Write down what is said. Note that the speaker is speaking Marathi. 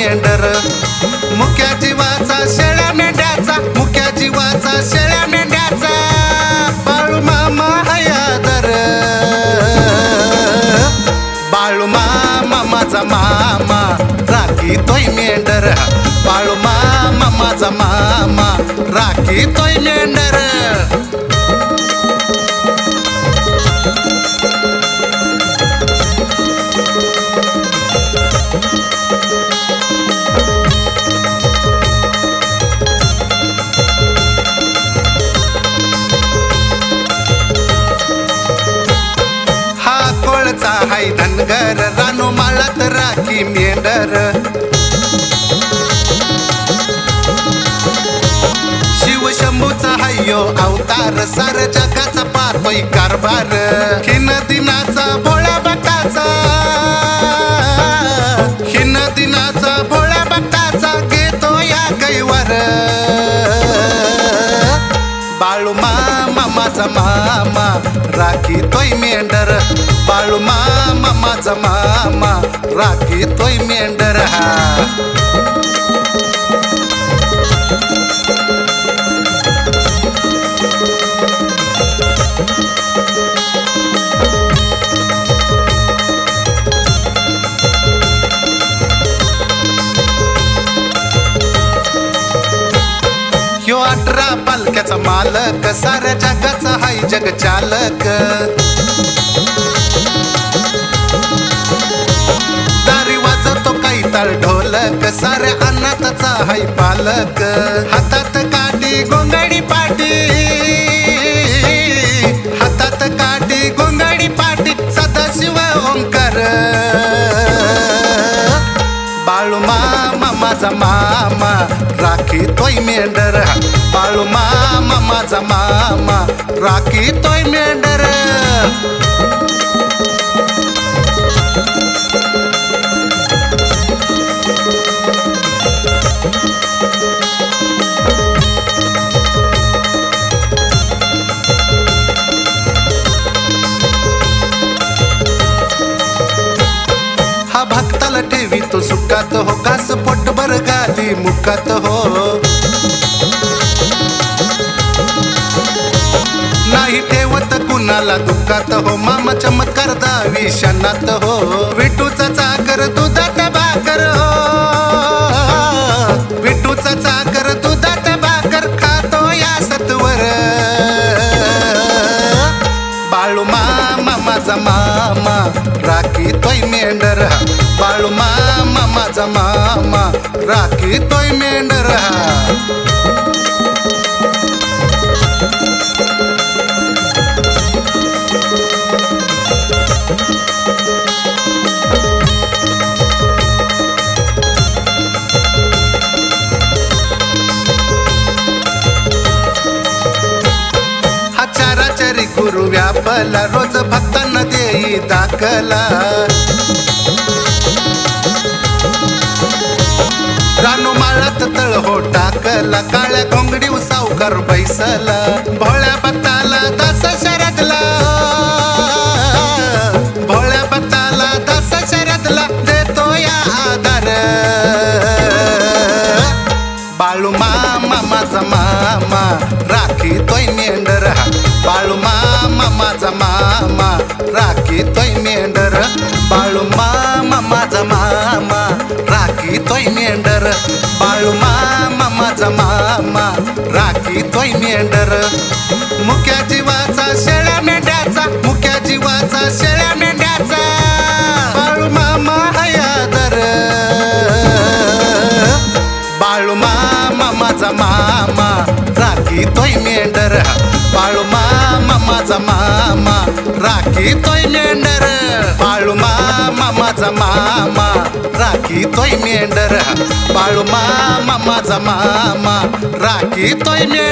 मेंढर मुक्या जीवाचा शेळ्या मेंढ्याचा मुक्या जीवाचा शेळ्या मेंढ्याचा बाळू मामा हयादर बाळू मामा माझा मामा राखी तोय मेंढर बाळू मामा माझा मामा राखी तोय मेंढर हाय धनगर रानो माळात राखी मेंढर शिव शंभूचा हायो अवतार सार जगाचा पाहतोय कारभार हिन दिनाचा भोळ्या भक्ताचा हिन दिनाचा भोळ्या भक्ताचा घेतो या कैवार बाळू मामा माझा मामा राखी तोय मेंढर बाळू मामा माझा मामा राखी तोय मेंढर ह्यो 18 पालख्याचा मालक साऱ्या जगाचा हाय जग चालक दारी वाजतो काही ताळ ढोलक साऱ्या अनाथाचा हाय पालक हातात काठी गोंगडी पाटी हातात काठी गोंगडी पाटी सदाशिव ओंकार बाळू मामा माझा मामा राखी तोय मेंढर बाळू मामा माझा मामा राखी तोय मेंढर हा भक्ताला ठेवी तो सुखात हो घास पोटभर गाली मुखात हो नाही ठेवत कुणाला दुःखात हो मामा चमत्कार दावी शनात हो विठूचा चाकर दुधात भाकर हो विठूचा चाकर दुधात भाकर खातो या सत्वर बाळू मामा माझा मामा राखी तोय मेंढर बाळू मामा माझा मामा राखी तोय मेंढर हा चाराचारी गुरु व्यापला रोज भक्तांना देई दाखला रानो माळात तळ हो टाकला काळ्या घोंगडी सावकार बैसला भोळ्या भक्ताला दास शरदला भोळ्या भक्ताला दास शरदला देतो या आधार बाळू मामा माझा मामा राखी तोय मेंढर बाळू मामा माझा मामा राखी तोय मेंढर बाळू मामा माझा मामा राखी तोय मेंढर बाळू मामा माझा मामा राखी तोय मेंढर मुक्या जीवाचा शेळ्या मेंढ्याचा मुक्या जीवाचा शेळ्या मेंढ्याचा बाळू मामा हयादर बाळू मामा माझा मामा राखी तोय मेंढर बाळू मामा माझा मामा राखी तोय मेंढर बाळू मामा माझा मामा राखी तोय मेंढर बाळू मामा माझा मामा राखी तोय मेंढर